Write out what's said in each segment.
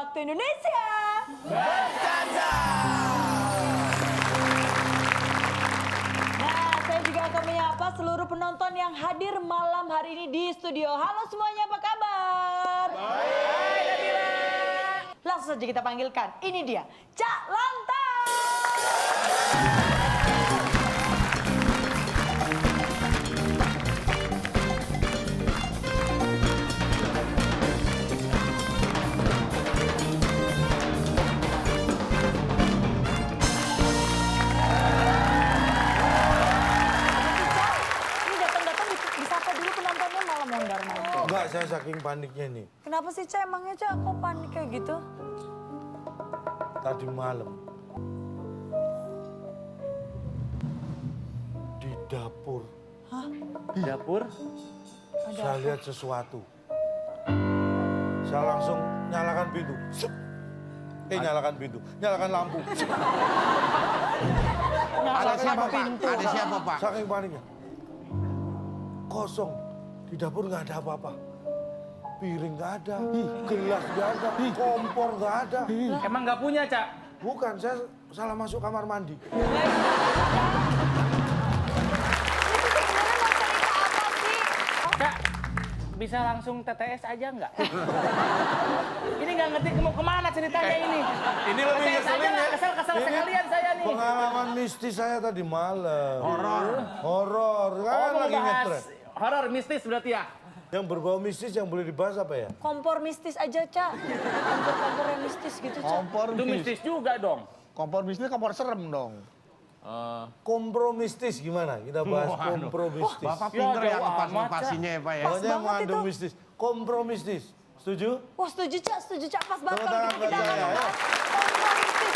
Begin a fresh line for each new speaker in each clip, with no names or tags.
Waktu Indonesia.
Bercanda.
Nah, saya juga akan menyapa seluruh penonton yang hadir malam hari ini di studio. Halo semuanya, apa kabar?
Baik, Nadira.
Langsung saja kita panggilkan. Ini dia, Cak Lantas. Ini datang-datang disapa dulu penontonnya malah mondar-mandir.
Enggak, saya saking paniknya nih.
Kenapa sih Cak, emangnya Cak kok panik kayak gitu?
Tadi malam di dapur
Di dapur?
saya lihat sesuatu. Saya langsung nyalakan pintu. Sup. Nyalakan pintu, nyalakan lampu.
Ada siapa Pak? Ada siapa Pak?
Saking paniknya. Kosong. Di dapur nggak ada apa-apa. Piring nggak ada, gelas nggak ada, kompor nggak ada.
Emang nggak punya, Cak?
Bukan, saya salah masuk kamar mandi.
Cak, bisa langsung TTS aja nggak? Ini nggak ngerti mau kemana ceritanya ini.
Ini lebih
TTS aja
ngeselin
nggak
ya.
kesel sekalian saya nih.
Pengalaman mistis saya tadi malam. Horor
Oh,
kan
mau
lagi
bahas
ngetren.
horor mistis berarti ya?
Yang berbau mistis yang boleh dibahas apa ya?
Kompor mistis aja, Cak. Kompor yang mistis gitu, Cak.
Kompor
Itu mistis juga dong.
Kompor bisnis kompor serem dong.
Kompromistis gimana? Kita bahas kompromistis.
Bapak
Ya,
pinter ya
jauh
ngepas-ngepasinya ya Pak ya.
Pokoknya
banget
mengandung
itu.
mistis. Kompromistis. Setuju?
Wah, setuju, Cak. Pas banget
Tepuk
kalau
tangan
kita
buat
akan
saya, ya.
membahas kompromistis.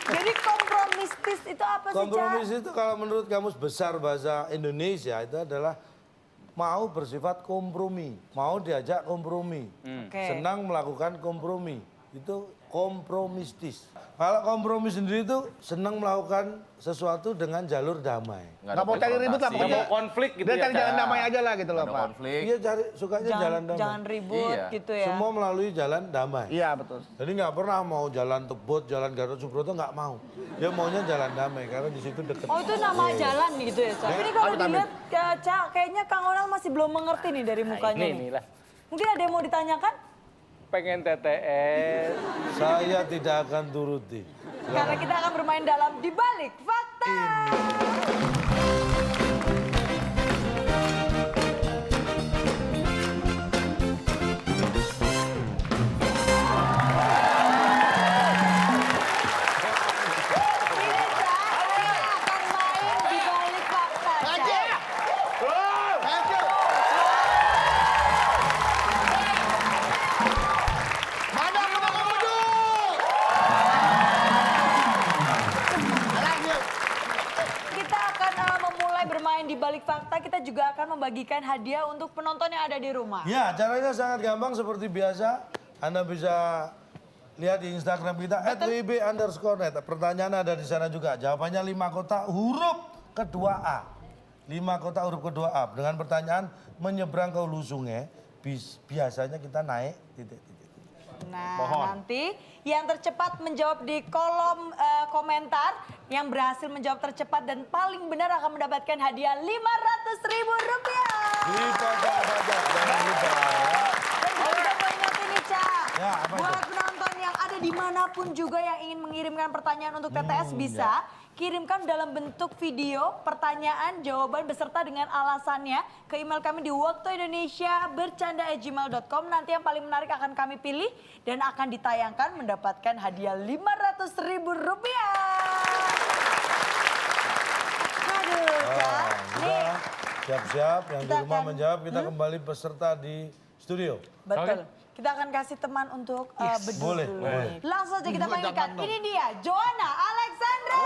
Jadi kompromistis itu apa sih, Cak?
Kompromistis itu kalau menurut Kamus Besar Bahasa Indonesia itu adalah mau bersifat kompromi, mau diajak kompromi,
Oke.
senang melakukan kompromi, itu kompromistis. Kalau kompromi sendiri itu senang melakukan sesuatu dengan jalur damai.
Nggak mau cari ribut lah
Nggak
pokoknya.
mau konflik gitu
Dia
ya,
cari jalan
Cak?
damai aja lah gitu loh Pak.
konflik.
Iya cari sukanya jalan damai.
Jangan ribut
Iya.
gitu ya.
Semua melalui jalan damai.
Iya betul.
Jadi nggak pernah mau jalan Tebet, jalan Gatot Subroto nggak mau. Dia maunya jalan damai karena di situ deket.
Oh, itu nama jalan gitu ya, Cak. Ini kalau dilihat, Cak, kayaknya Kang Onal masih belum mengerti nih dari mukanya
Ini
nih.
lah.
Mungkin ada yang mau ditanyakan?
Pengen TTS.
Saya tidak akan turuti.
Karena kita akan bermain dalam Di Balik Fakta.
Madang rumah kamu
Kita akan memulai bermain Di Balik Fakta. Kita juga akan membagikan hadiah untuk penonton yang ada di rumah.
Ya, caranya sangat gampang seperti biasa. Anda bisa lihat di Instagram kita @wib_net. Pertanyaan ada di sana juga. Jawabannya 5 kota huruf kedua A. 5 kota huruf kedua A. Dengan pertanyaan menyeberang ke hulu sungai, biasanya kita naik titik-titik.
Nah, nanti yang tercepat menjawab di kolom komentar, yang berhasil menjawab tercepat dan paling benar akan mendapatkan hadiah Rp500.000.
Dipotong pajak, jangan lupa ya.
Dan juga udah mau ingetin nih, Cak.
Ya, apa itu?
Buat penonton yang ada dimanapun juga yang ingin mengirimkan pertanyaan untuk TTS bisa. Kirimkan dalam bentuk video, pertanyaan, jawaban beserta dengan alasannya ke email kami di waktuindonesiabercanda@gmail.com. Nanti yang paling menarik akan kami pilih dan akan ditayangkan mendapatkan hadiah Rp500.000. Aduh, Cak. Nih,
Udah siap-siap yang di
Kita
rumah
akan-
menjawab, kita kembali peserta di studio.
betul. Kita akan kasih teman untuk beduh
Boleh,
dulu.
boleh.
Langsung aja kita
Jangan
panggilkan.
dong.
Ini dia, Joanna Alexandra.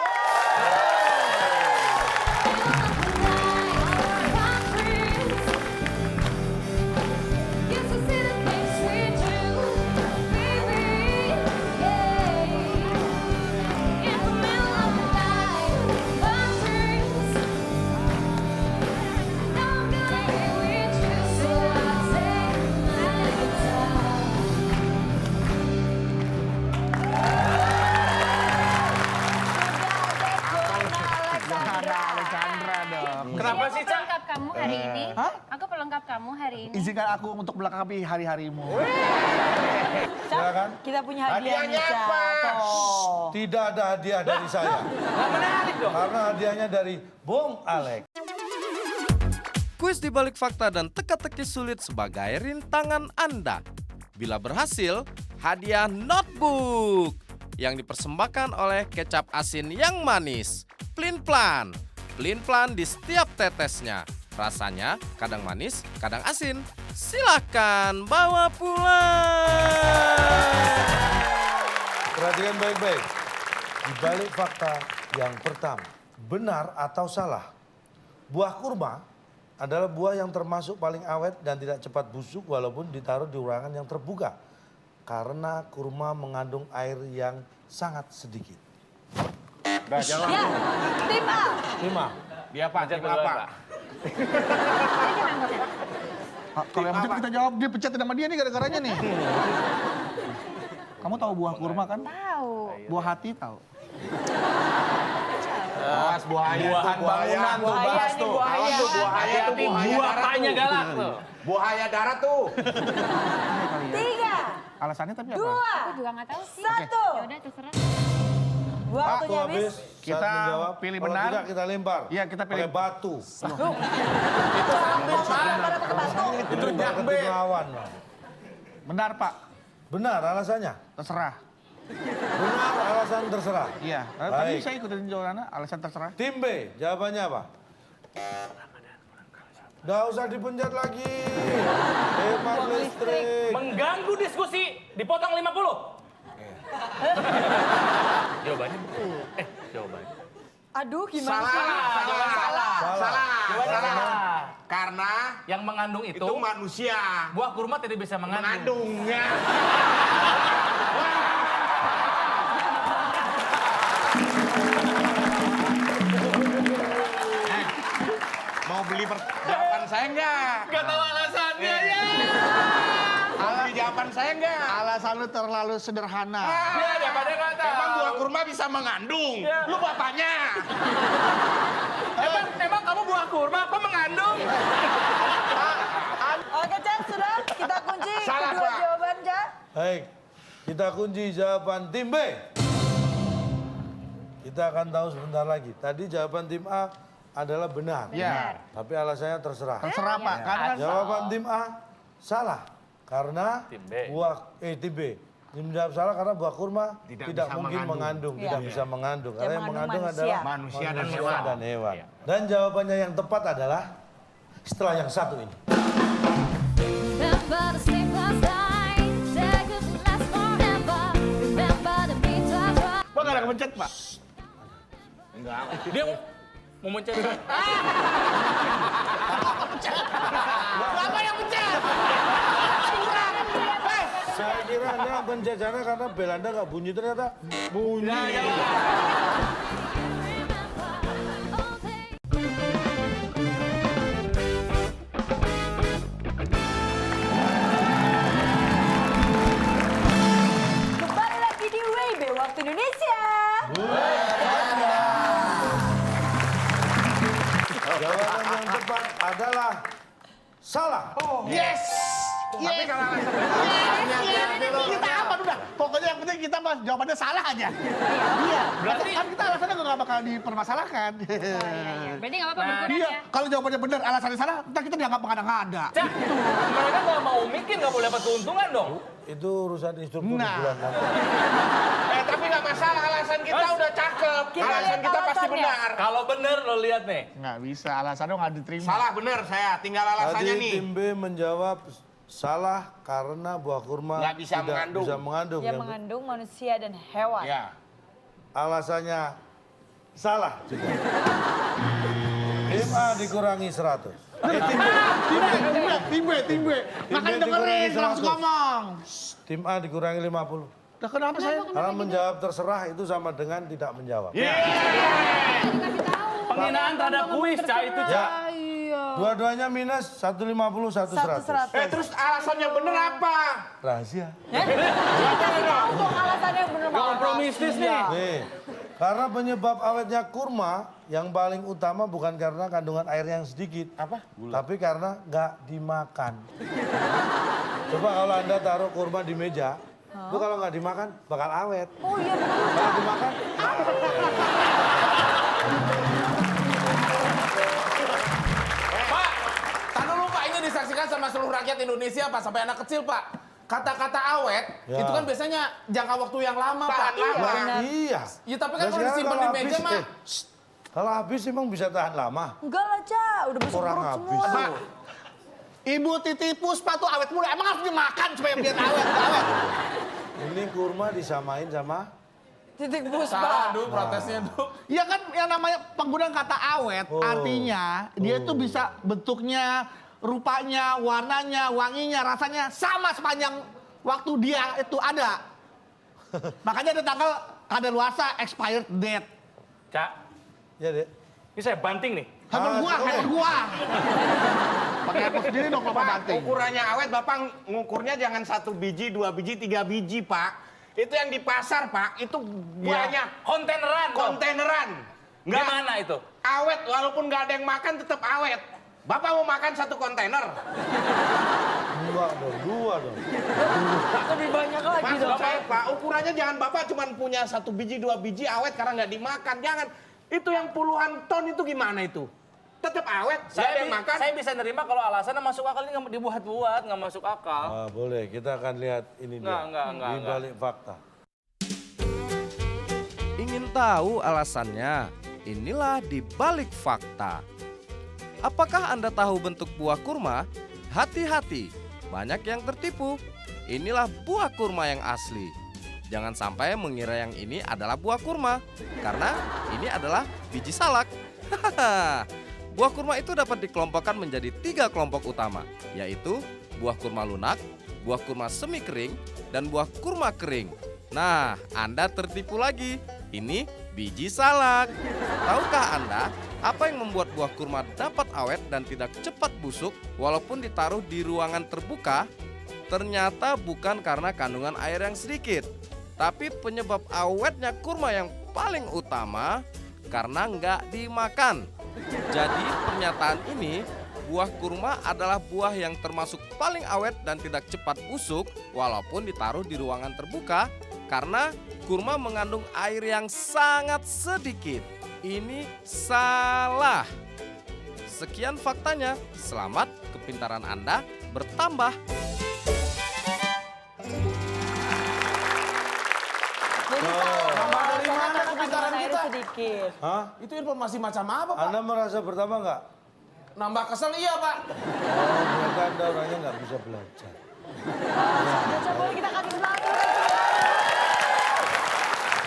Alexandra dong.
Kenapa sih, Cak?
Pelengkap kamu hari ini.
Hah?
Aku pelengkap kamu hari ini.
Izinkan aku untuk melengkapi hari-harimu.
Silakan.
Kita punya hadiah nih,
Hadiahnya
Cak.
apa?
Tuh.
Tidak ada hadiah dari saya.
Nggak menarik dong.
Karena hadiahnya dari Bung Alex.
Kuis di balik fakta dan teka-teki sulit sebagai rintangan Anda. Bila berhasil, hadiah notebook yang dipersembahkan oleh kecap asin yang manis. Plin-plan. Plin-plan di setiap tetesnya. Rasanya kadang manis, kadang asin. Silahkan bawa pulang.
Perhatikan baik-baik. Di balik fakta yang pertama, benar atau salah? Buah kurma adalah buah yang termasuk paling awet dan tidak cepat busuk walaupun ditaruh di ruangan yang terbuka. Karena kurma mengandung air yang sangat sedikit.
Udah jawab.
Ya, tim A.
5.
Dia apa?
Pencet
Tim
duluan,
apa?
Pak.
Kalau yang pencet kita jawab, dia pencet nama dia nih gara-garanya nih. Kamu tahu buah kurma kan?
Tahu.
Buah hati tahu.
Awas buahaya.
Buahan bangunan tuh,
Buahaya
bahas
nih,
tuh.
buahaya.
Awas tuh buahaya tuh,
Hati-hati,
buahaya
buah
darat
apanya
tuh.
galak tuh.
Buahaya darat tuh.
3,
Alasannya tapi apa?
2,
Aku juga nggak tahu sih.
1.
Ya udah terserah.
Waktunya habis.
Saat
Kita
menjawab,
pilih
kalau
benar.
tidak kita lempar.
Iya, kita pilih.
Pakai batu.
Itu nyambe.
Lawan.
Benar Pak,
Benar alasannya?
terserah.
Benar alasan terserah.
Iya, tadi
Baik.
saya ikutin jawabannya, alasan terserah.
Tim B, jawabannya apa? Gak usah dipencet lagi. Hemat listrik.
Mengganggu diskusi, dipotong 50. Jawabannya betul. Jawabannya.
Aduh, gimana
Salah,
sih?
salah.
Jawabannya salah.
Karena
Yang mengandung itu,
itu manusia.
buah kurma tidak bisa mengandung.
Mengandungnya. Mau beli jawaban saya enggak?
Gak tahu alasannya ya.
Mau beli jawaban saya enggak?
Alasan lu terlalu sederhana.
Ya, daripada nggak tahu.
Emang buah kurma bisa mengandung?
Ya.
Lu bapaknya.
Emang kamu buah kurma apa mengandung?
Oke, Cak, sudah. Kita kunci
Salah,
kedua
Pak.
jawaban, Cak.
Baik, kita kunci jawaban tim B. Kita akan tahu sebentar lagi. Tadi jawaban tim A adalah benar.
Iya.
Tapi alasannya terserah.
Terserah Pak, karena kan
Jawaban tim A salah. Karena
Tim B.
tim B. Tim jawab salah karena buah kurma tidak
bisa
mungkin mengandung,
Iya.
tidak bisa mengandung. Karena yang
mengandung
mengandung
manusia.
adalah
Manusia dan hewan.
dan hewan. Dan jawabannya yang tepat adalah setelah yang satu ini.
Remember the sleepless nights, they could last forever. Remember the meantime.
Pak nggak ada kepencet Pak.
Dia mau mencet.
Saya kira Anda penjajaran karena bel Anda nggak bunyi, ternyata bunyi.
Kembali lagi di WB Waktu Indonesia.
Jawaban yang tepat adalah salah.
Yes.
Tapi kalau alasan
Kita apa udah? Pokoknya yang penting kita mas jawabannya salah aja. Iya. Berarti kan kita alasannya nggak bakal dipermasalahkan.
Berarti nggak apa-apa berkurang
Iya.
ya.
Kalau jawabannya benar, alasannya salah, ntar kita dianggap mengada-ngada.
Cak, mereka kalau mau mikir nggak boleh dapat keuntungan dong.
Itu urusan instruktur
Nah.
bulan nanti.
tapi nggak masalah, alasan kita udah cakep.
Kita
Alasan
lihat
kita pasti
alasannya.
benar.
Kalau bener lo lihat nih.
Nggak bisa, alasannya nggak diterima.
Salah benar saya, tinggal alasannya
Tadi
nih.
tim B menjawab salah karena buah kurma
Nggak bisa
tidak
mengandung.
bisa mengandung.
Yang mengandung manusia dan hewan.
Ya.
Alasannya salah juga. Tim A dikurangi 100.
Tim B. Makan dengerin,
dikurangi
langsung
100.
ngomong.
Tim A dikurangi 50.
Nah, kenapa saya?
Karena menjawab terserah itu sama dengan tidak menjawab.
Penghinaan terhadap kuis, Cak, itu, Cak.
Dua-duanya minus, 150, 1 100.
100.
Terus alasan yang benar apa?
Rahasia.
Kita kasih tahu dong alasannya yang benar.
Gak kompromistis nih.
Nih, Karena penyebab awetnya kurma yang paling utama bukan karena kandungan air yang sedikit.
Apa?
Tapi karena nggak dimakan. Coba kalau Anda taruh kurma di meja, itu kalau nggak dimakan bakal awet.
Oh iya betul.
Kalau dimakan,
Pak, tahan dulu Pak, ini disaksikan sama seluruh rakyat Indonesia Pak, sampai anak kecil Pak. Kata-kata awet,
Ya.
itu kan biasanya jangka waktu yang lama Pak.
iya.
Ya tapi kan
Nah,
kalau
sekarang
disimpan di
kalau
meja
habis,
mah.
kalau habis emang bisa tahan lama.
Enggak lah, Ca. Udah besar
Orang
perut
habis.
semua.
Pak, Ibu Titi Puspa tuh awet muda. Emang harus dimakan supaya biar awet, nggak awet.
Ini kurma disamain sama
Titik
Salah,
Puspa.
Duh, protesnya, Duh.
Ya kan yang namanya penggunaan kata awet,
Oh.
artinya dia tuh bisa bentuknya, rupanya, warnanya, wanginya, rasanya sama sepanjang waktu dia itu ada. Makanya ada tanggal kadaluarsa expired date.
Cak,
ya deh.
ini saya banting nih.
Handphone gua,
oke.
handphone gua. Pakai handphone sendiri dong kalau
Pak,
banting.
ukurannya awet Bapak ngukurnya jangan 1 biji, 2 biji, 3 biji Pak. Itu yang di pasar Pak, itu banyak.
Kontaineran. Bang.
Kontaineran. Nggak
Gimana itu?
awet, walaupun nggak ada yang makan tetap awet. Bapak mau makan 1 kontainer.
Enggak dong, 2 dong.
Lebih banyak lagi
Maksud
dong.
saya Pak, ukurannya jangan Bapak cuma punya 1 biji, 2 biji awet karena nggak dimakan. Jangan. Itu yang puluhan ton itu gimana itu? Tetap awet, nggak ada yang makan.
Saya bisa nerima kalau alasannya masuk akal, ini nggak dibuat-buat, nggak masuk akal.
Ah, boleh, kita akan lihat ini dia.
Enggak,
Di balik fakta.
Ingin tahu alasannya? Inilah di balik fakta. Apakah Anda tahu bentuk buah kurma? Hati-hati, banyak yang tertipu. Inilah buah kurma yang asli. Jangan sampai mengira yang ini adalah buah kurma, karena ini adalah biji salak. Buah kurma itu dapat dikelompokkan menjadi 3 kelompok utama, yaitu buah kurma lunak, buah kurma semi kering, dan buah kurma kering. Nah, Anda tertipu lagi. Ini biji salak. Tahukah Anda apa yang membuat buah kurma dapat awet dan tidak cepat busuk walaupun ditaruh di ruangan terbuka? Ternyata bukan karena kandungan air yang sedikit, tapi penyebab awetnya kurma yang paling utama karena nggak dimakan. Jadi pernyataan ini, buah kurma adalah buah yang termasuk paling awet dan tidak cepat busuk walaupun ditaruh di ruangan terbuka karena kurma mengandung air yang sangat sedikit. Ini salah. Sekian faktanya. Selamat, kepintaran Anda bertambah.
Jadi
nambah dari
salah
mana
karena
kepintaran
kandungan air
kita?
sedikit.
Hah?
Itu informasi macam apa Pak?
Anda merasa bertambah nggak?
Nambah kesel iya Pak.
Oh, ternyata Anda orangnya nggak bisa belajar.
Baca boleh kita kasih semangat dulu.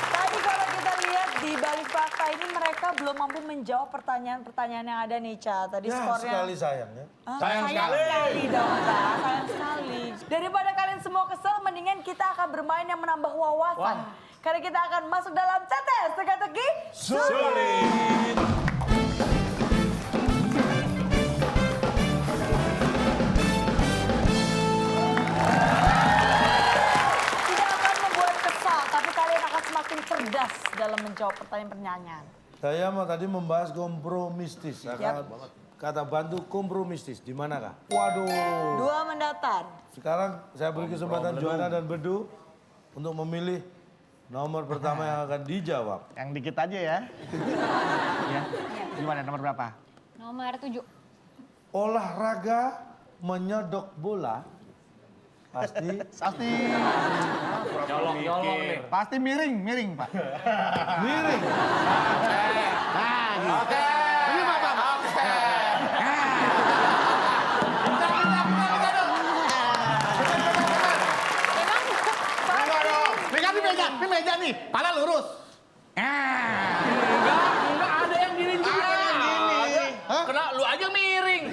Tadi kalau kita lihat di balik fakta ini mereka belum mampu menjawab pertanyaan-pertanyaan yang ada nih, Ca. Tadi
Ya,
skornya.
sekali sayangnya.
Ah,
Sayang sekali.
dong, Ca. Sayang sekali. Daripada kalian semua kesel, mendingan kita akan bermain yang menambah wawasan. Karena kita akan masuk dalam CTS Teka-teki Sulit. Tidak akan membuat kesal, tapi kalian akan semakin cerdas dalam menjawab pertanyaan-pertanyaan.
Saya mau tadi membahas kompromistis. Akan kata bantu kompromistis. Di manakah? Waduh.
2 mendatar.
Sekarang saya beri kesempatan Joanna dan Bedu untuk memilih nomor pertama yang akan dijawab.
Yang dikit aja ya. Ya. Gimana nomor berapa?
Nomor 7.
Olahraga menyodok bola pasti
Pasti
Nyolong nih.
pasti miring, Pak.
miring.
Nah, gitu. Ini Pak. Ini meja nih, pala lurus.
Enggak ada yang gini juga.
Hah?
Kena lu aja miring.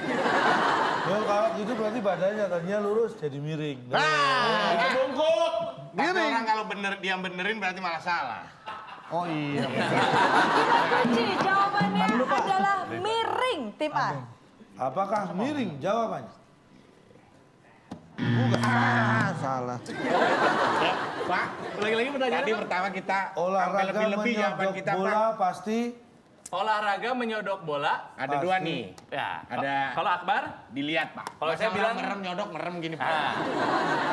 Ya, kalau gitu berarti badannya tadinya lurus jadi miring.
Itu bungkuk. Tapi
Miring.
orang kalau diam benerin berarti malah salah.
Oh iya.
Kita kunci jawabannya adalah miring tim A.
Apakah miring jawabannya?
Salah.
Ya, Pak.
Lagi-lagi pertanyaan
Tadi
apa?
pertama kita tampil
Olahraga
lebih-lebih jawaban
menyodok
kita, Pak.
bola pasti
Olahraga menyodok bola.
Ada dua
Pasti.
nih.
Ya.
Ada
Kalau Akbar?
dilihat, Pak.
Kalau saya
Masa
bilang-
orang merem nyodok merem gini, Pak.
Ah.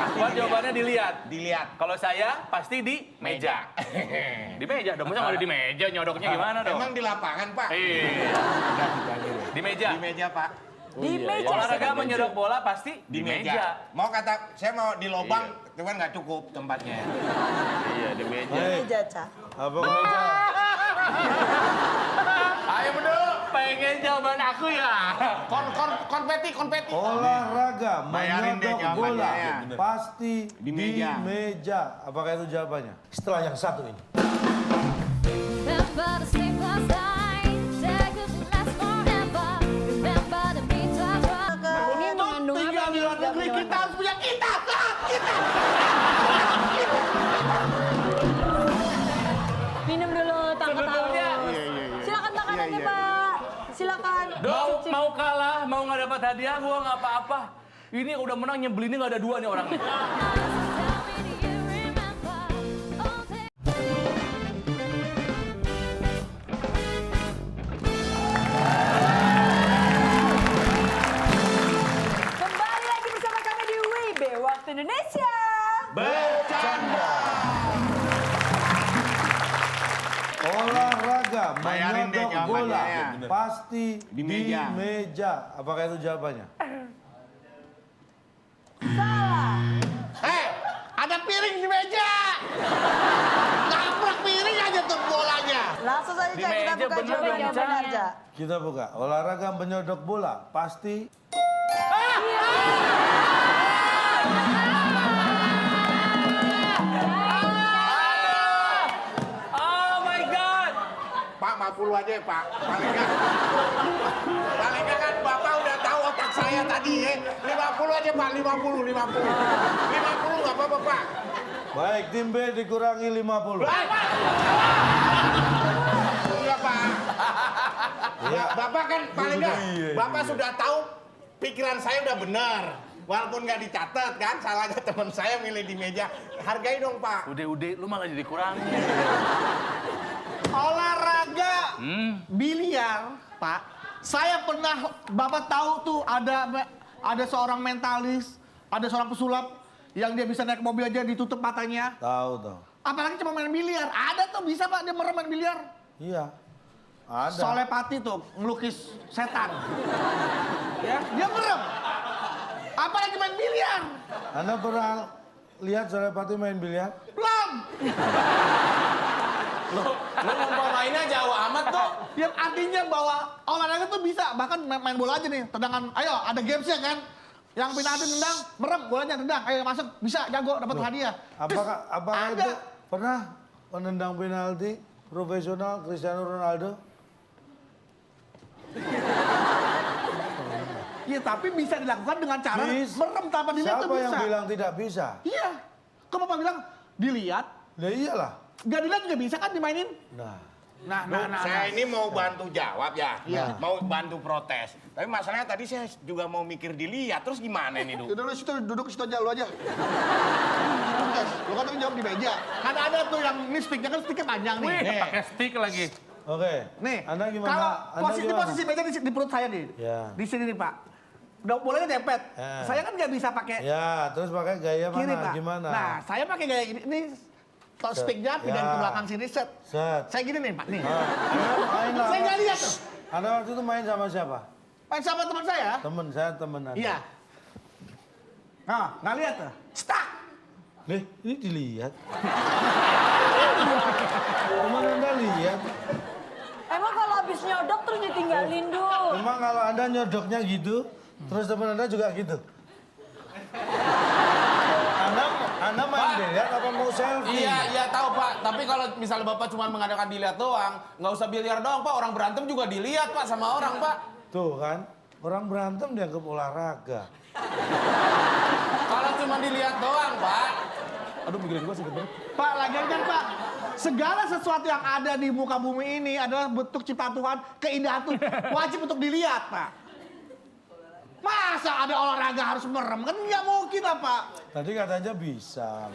Akbar jawabannya dilihat.
Dilihat.
Kalau saya pasti di meja. Di meja dong. Masa nggak ada di meja nyodoknya gimana dong?
Emang di lapangan, Pak?
Iya.
Udah gitu aja deh.
Di meja.
Di meja, Pak.
Di meja.
Olahraga menyodok bola pasti
Di meja. Mau kata saya mau di lobang, cuman nggak cukup tempatnya.
Iya, di meja.
baik.
Meja, Ca.
Apa meja?
Ayo betul, pengen jawaban aku ya.
Konpeti.
Olahraga
Bayarin deh
menyodok
jawabannya,
bola
ya.
pasti
Di meja.
meja. Apakah itu jawabannya? Setelah yang satu ini.
Remember the sleepless nights, they could last forever. Remember the meantime drive.
Ini mengandung apa?
Tinggal di luar negeri kita harus punya kita.
Minum dulu, tak
Sebetulnya,
ketahuan. Silakan makanannya, Pak. Silakan.
mau kalah, mau nggak dapat hadiah, gua nggak apa-apa. Ini udah menang nyebelinnya nggak ada dua nih orangnya.
Tell me, do you remember all day?
Kembali lagi bersama kami di WIB Waktu Indonesia.
Bercanda.
Olahraga
Bayarin deh
menyodok
jawabannya,
bola
ya.
pasti
Di meja.
meja. Apakah itu jawabannya?
Ada piring di meja. Nabrak piring aja tuh bolanya.
Langsung saja,
Di
Ca, kita
meja
buka
bener
jawaban
dong,
yang
Ca.
benar, Ca.
Kita buka. Olahraga menyodok bola pasti
Oh my God.
Pak, 50 aja ya, Pak. Paling nggak kan Bapak udah tahu otak saya tadi ya. 50 aja, Pak. 50 nggak apa-apa, Pak.
baik. Tim B dikurangi 50.
Enggak, Pak.
Iya.
Bapak kan paling nggak,
Iya.
Bapak sudah tahu pikiran saya udah benar. Walaupun nggak dicatat kan, salahnya teman saya milih di meja. Hargai dong, Pak.
Udah, lu malah jadi kurangin.
Olahraga biliar, Pak. Saya pernah, Bapak tahu tuh ada seorang mentalis, ada seorang pesulap yang dia bisa naik mobil aja ditutup matanya.
Tahu.
Apalagi cuma main biliar. Ada tuh bisa, Pak, dia merem main biliar.
Iya. Ada.
Solepati tuh ngelukis setan. Ya, dia merem. Apalagi main biliar.
Anda pernah lihat Solepati main biliar?
Belum.
Lu mainnya jauh amat tuh.
Yang artinya bahwa olahraga tuh bisa, bahkan main bola aja nih, tendangan, ayo ada gamesnya kan. Yang penalti tendang, merem, bolanya tendang, ayo masuk, bisa, jago, dapat hadiah.
Apakah
ada.
itu pernah menendang penalti profesional Cristiano Ronaldo?
Iya, tapi bisa dilakukan dengan cara merem tanpa dilihat tuh
Siapa
bisa.
yang bilang tidak bisa?
Iya. Kok Bapak bilang dilihat,
Ya iyalah.
nggak dilihat juga bisa kan dimainin?
Nah,
Saya ini mau bantu jawab ya,
Iya.
mau bantu protes. Tapi masalahnya tadi saya juga mau mikir dilihat, terus gimana ini, Du?
Udah lu situ duduk situ aja, lu aja. Lu kan tadi jawab di meja. Kan ada tuh yang ini sticknya kan sticknya panjang nih.
Wih,
Nih.
pakai stick lagi.
oke.
Nih,
Anda gimana?
kalau
Anda gimana?
posisi meja di perut saya nih.
Ya.
Di sini nih, Pak. Udah bolanya dempet.
Ya.
Saya kan nggak bisa pakai
Ya, terus pakai gaya mana?
kiri, Pak.
Gimana?
Nah, saya pakai gaya ini top sticknya pindahin
Ya.
ke belakang sini, set.
Set.
Saya gini nih, Pak. Nih.
Anda main lah.
Saya nggak lihat tuh.
Anda waktu itu main sama siapa?
Main sama teman saya.
Temen saya, temen Anda.
Iya. Nah, nggak lihat tuh. Stuck.
Nih, ini dilihat. Teman Anda lihat.
Emang kalau habis nyodok terus ditinggalin dulu.
Memang kalau Anda nyodoknya gitu, terus teman Anda juga gitu. Anda main biliar apa mau selfie?
Iya tahu Pak. Tapi kalau misalnya Bapak cuma mengadakan dilihat doang, nggak usah biliar doang Pak. Orang berantem juga dilihat Pak sama orang Pak.
Tuh kan, orang berantem dianggap olahraga.
Kalau cuma dilihat doang Pak. Aduh mikirin gua sakit banget.
Pak, lagian kan Pak, segala sesuatu yang ada di muka bumi ini adalah bentuk ciptaan Tuhan, keindahan tuh wajib untuk dilihat, Pak. Masa ada olahraga harus merem? Kan nggak mungkin lah, Pak.
Tadi katanya bisa.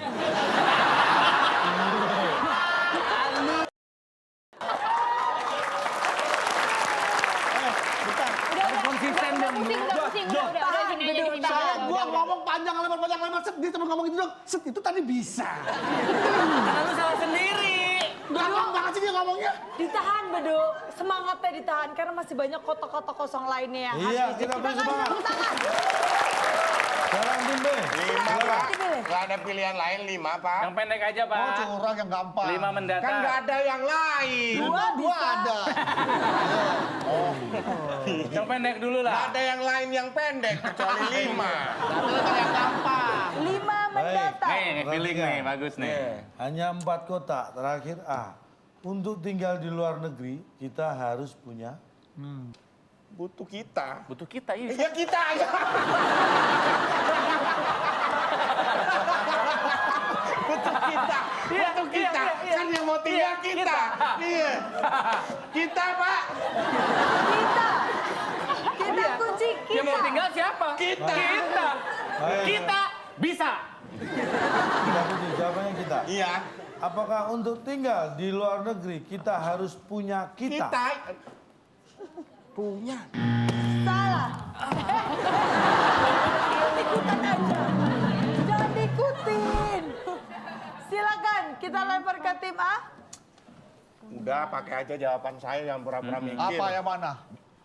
Konsisten dong.
Udah pusing, udah sini aja, sini
Saya
aja.
gua ngomong panjang lebar, set dia cuma ngomong gitu dong. Set itu tadi bisa.
Karena lu salah sendiri.
Gampang banget sih dia ngomongnya.
Ditahan Bedu, semangatnya ditahan karena masih banyak kotak-kotak kosong lainnya yang
Iya,
harus
kita beri
kasih
semangat.
tepuk tangan.
Sekarang tim B.
5 Pak. Nggak ada pilihan lain 5 Pak.
Yang pendek aja, Pak.
Oh, curang yang gampang.
5 mendatar.
Kan nggak ada yang lain.
Dua ada.
Yang pendek dulu lah.
Nggak ada yang lain yang pendek kecuali 5.
Ada yang gampang.
5 mendatar.
Nih, feeling nih, bagus nih.
Hanya 4 kotak. Terakhir A. Untuk tinggal di luar negeri, kita harus punya
Butuh kita.
Butuh kita, iya.
Ya kita aja. Butuh kita. Butuh kita. Kan yang mau tinggal kita. Iya. Kita, Pak.
Kita kunci kita.
Yang mau tinggal siapa?
Kita.
Baik.
Kita bisa.
Kita kunci, jawabannya kita.
Iya.
Apakah untuk tinggal di luar negeri, kita harus punya kita?
Kita punya.
Salah. Ikutan aja. Jangan diikutin. Silakan kita lempar ke tim A.
Udah pakai aja jawaban saya yang pura-pura mikir.
Apa yang mana?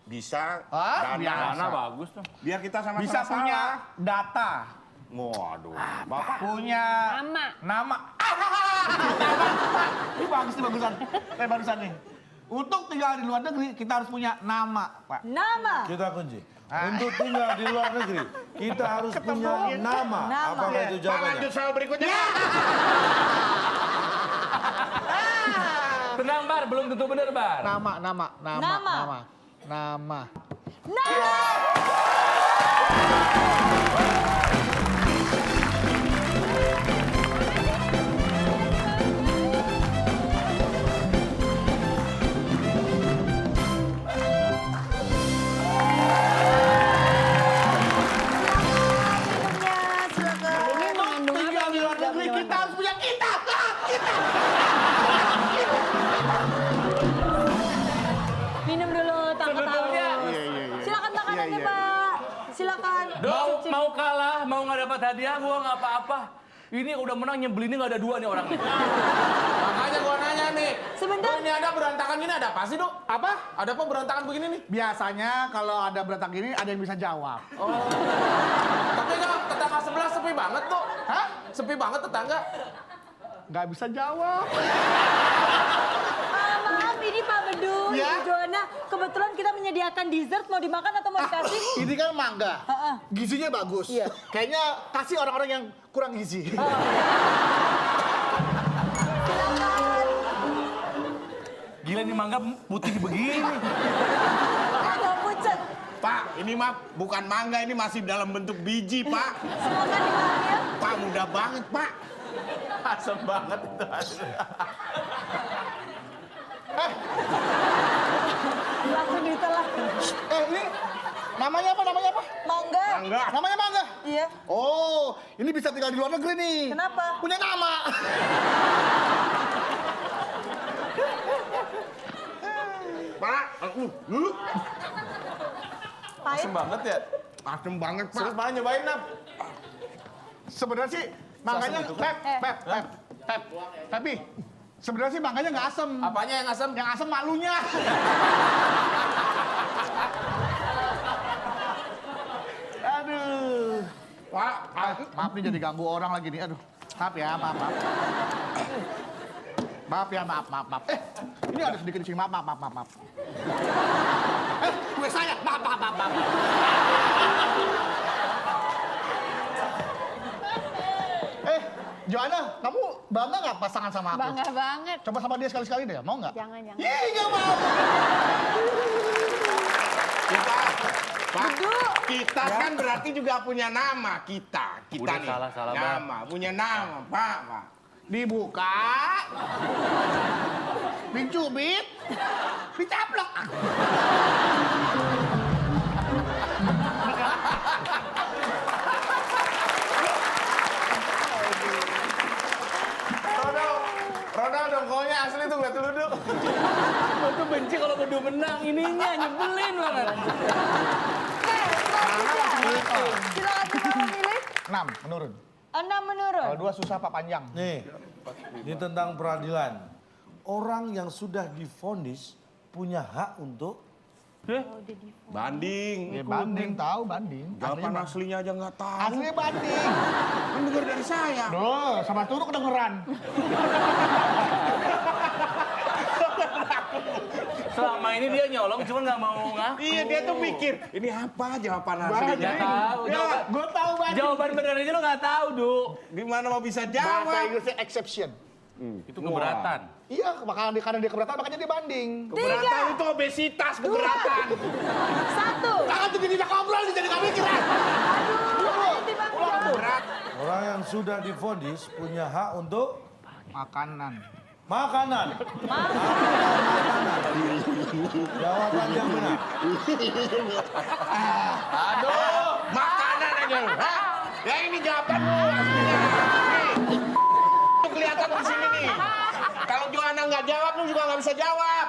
Bisa.
Hah?
Dana.
Mana bagus tuh.
Biar kita sama-sama
Bisa punya
salah.
data.
Waduh. Bapak
Punya
Nama.
nama. Ini bagus nih bagusan. Barusan nih. Untuk tinggal di luar negeri, kita harus punya nama, Pak.
Nama.
Kita kunci. Untuk tinggal di luar negeri, kita harus punya nama.
Nama.
Apakah itu
Pak
jawabannya?
lanjut soal berikutnya.
Tenang, Bar. Belum tentu bener, Bar.
Nama.
Nama.
Untuk tinggal di luar negeri, kita harus punya kita.
Minum dulu,
Sebetulnya,
Silakan makanannya, Pak. Silakan.
mau kalah, mau nggak dapat hadiah, gua nggak apa-apa. Ini udah menang nyebelinnya nggak ada 2 nih orang nih.
Makanya gua nanya nih.
Sebentar.
Oh, ini ada berantakan gini ada apa sih, Dok?
Apa?
Ada apa berantakan begini nih?
Biasanya kalau ada berantak gini, ada yang bisa jawab.
Tapi nggak, tetangga sebelah sepi banget, Dok.
Hah?
Sepi banget tetangga.
Nggak bisa jawab.
Maaf, ini Pak Bedu,
Ya?
Ibu Joanna. Kebetulan kita menyediakan dessert, mau dimakan atau mau dikasih?
Ini kan mangga.
Heeh.
Gizinya bagus.
Iya.
Kayaknya kasih orang-orang yang kurang gizi.
Gila nih mangga putih begini.
Agak pucat.
Pak, ini mah bukan mangga, ini masih dalam bentuk biji, Pak.
Silakan diambil.
Pak, mudah banget, Pak.
Asem banget itu.
Langsung ditelan.
Ini namanya apa?
Mangga.
Mangga.
Namanya mangga.
Iya.
Oh, ini bisa tinggal di luar negeri nih.
Kenapa?
Punya nama.
Pak,
Pahit.
Asem banget ya.
asem banget, Pak.
Terus mana nyobain, Nap?
Sebenarnya sih mangganya
itu
Tapi sebenarnya sih mangganya nggak asem.
Apanya yang asem?
Yang asem malunya. Aduh.
Pak,
Maaf nih jadi ganggu orang lagi nih. Aduh. Maaf ya, maaf. Maaf ya, maaf. Ini ada sedikit di sini. Maaf. Kue saya. Maaf. Joanna, kamu bangga nggak pasangan sama aku?
Bangga banget.
Coba sama dia sekali-sekali deh, mau nggak?
Jangan.
Ih, nggak mau.
kita kan berarti juga punya nama, kita
Udah
nih.
salah,
nama, punya nama, Pak.
Dibuka, dicubit, dicaplok.
benci kalau berdua menang, ininya nyebelin banget.
Oke, selanjutnya. Silakan Bapak pilih.
6 menurun.
6 menurun.
Kalau 2 susah Pak panjang.
Nih, ini tentang peradilan. Orang yang sudah divonis punya hak untuk
Banding.
Ya, banding tahu banding.
Jawaban aslinya aja nggak tahu.
Aslinya banding.
Kan denger dari saya.
Duh, sama turun kedengeran.
Selama ini dia nyolong, cuma nggak mau ngaku.
Iya, dia tuh mikir, ini apa jawaban aslinya?
Nggak tahu.
Ya,
Gue tahu banding.
Jawaban benar aja lo nggak tahu, Du.
gimana mau bisa
Bahasa
jawab?
Inggrisnya exception.
Itu keberatan.
Iya, makanya karena dia keberatan makanya dia banding.
Keberatan itu obesitas, keberatan.
1.
Jangan jadi tidak ngobrol, jadi nggak mikir.
Berat.
orang yang sudah divonis punya hak untuk
Makanan.
makanan. Jawaban yang benar.
Aduh, makanan aja lu. Hah? Ya ini jawaban lu aslinya. Nih, itu kelihatan di sini nih. Kalau Johanna nggak jawab, lu juga nggak bisa jawab.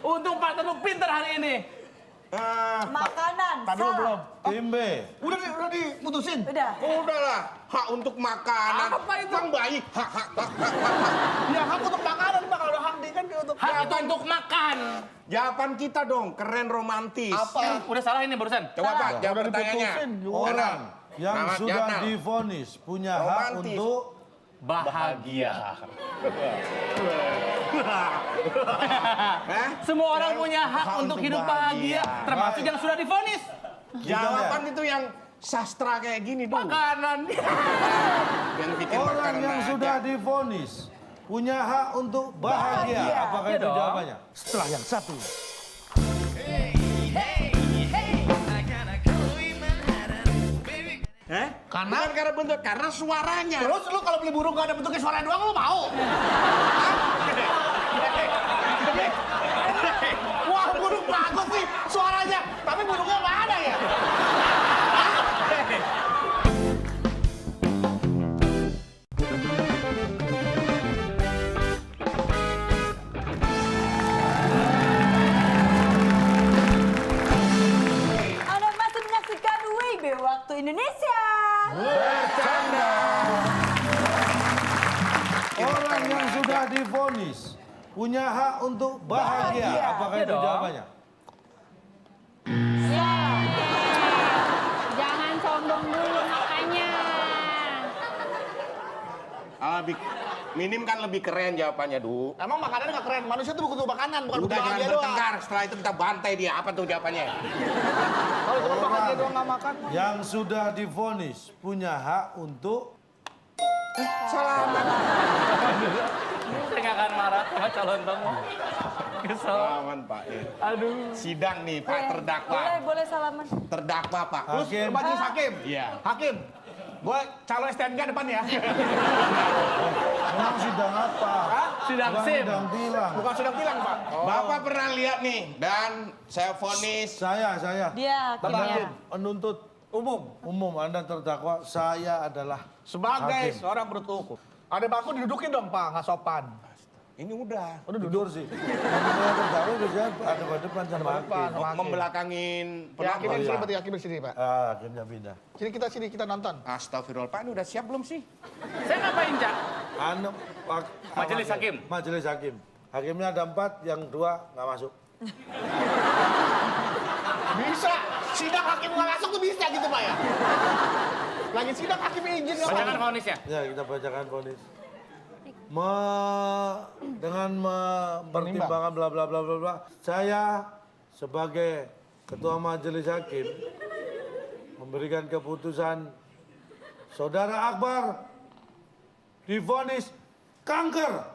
Untung partner lu pinter hari ini.
Makanan.
Tadi lu
Salah.
belum.
Tim B.
Udah diputusin.
Udah.
Udahlah, hak untuk makanan.
Apa itu?
Bang bayi, hak.
Ya hak untuk makanan Pak, kalau hak dia kan dia untuk
Hak itu untuk makan.
Jawaban kita dong, keren romantis.
apa?
Udah salah ini barusan.
Coba Pak, jawab
Udah
pertanyaannya.
diputusin.
Orang yang
Selamat,
sudah
Janal.
divonis punya hak
Romantis.
untuk
Bahagia.
Hah?
Semua orang punya hak untuk hidup bahagia, termasuk yang sudah divonis.
Jawaban itu yang sastra kayak gini dong.
Makanan.
Yang bikin
orang
makanan
yang
aja.
sudah divonis punya hak untuk bahagia.
Bahagia.
Apakah
Iya
itu
dong.
jawabannya? Setelah yang satu.
Bukan karena bentuk, karena suaranya.
Terus lu kalau beli burung gak ada bentuknya suara doang lu mau? Wah burung bagus sih suaranya, tapi burungnya nggak ada ya.
Anda masih menyaksikan WIB Waktu Indonesia.
Orang yang sudah divonis punya hak untuk bahagia.
Bahagia.
Apakah
Iya
itu
dong.
jawabannya?
Jangan sombong dulu makanya.
Minim kan lebih keren jawabannya, Du.
Emang makanannya nggak keren, manusia tuh butuh makanan bukan butuh
Udah jangan
bahagia doang.
bertengkar, setelah itu kita bantai dia. Apa tuh jawabannya?
Kalau cuma bahagia doang nggak makan.
Yang sudah divonis punya hak untuk
Selamat.
Saya nggak akan marah sama calon tamu. Kesel.
Selamat, Pak.
Aduh.
Sidang nih, Pak, terdakwa.
Boleh salaman.
Terdakwa, Pak.
Terus
Hakim.
majelis hakim.
Iya.
Hakim, gue calon STNK depan ya.
memang sidang apa?
Sidang
Bukan
SIM.
sidang tilang.
Bukan sudah bilang Pak.
Bapak pernah lihat nih, dan saya vonis.
Saya.
Dia
Bapak
hakimnya.
penuntut umum Anda terdakwa, saya adalah
Sebagai
hakim.
seorang penuntut hukum. Ada bangku didudukin dong Pak, nggak sopan.
Ini udah.
Udah duduk sih. Yang terdakwa biasanya ada di depan sama hakim.
Membelakangin
Ya, hakim
penonton.
di sini, berarti hakim di sini Pak.
Hakimnya pindah.
Sini kita nonton.
Astagfirullah, Pak, ini udah siap belum sih?
Saya ngapain, Cak?
Majelis
hakim.
Majelis hakim. Hakimnya ada 4, yang 2 nggak masuk.
Bisa, sidang hakim nggak masuk tuh bisa gitu Pak ya. Lagi sidang hakim izin nggak
Bacakan
masuk.
vonisnya.
Ya, kita bacakan vonis. Dengan mempertimbangkan bla bla bla bla bla, saya sebagai ketua majelis hakim memberikan keputusan Saudara Akbar divonis kanker.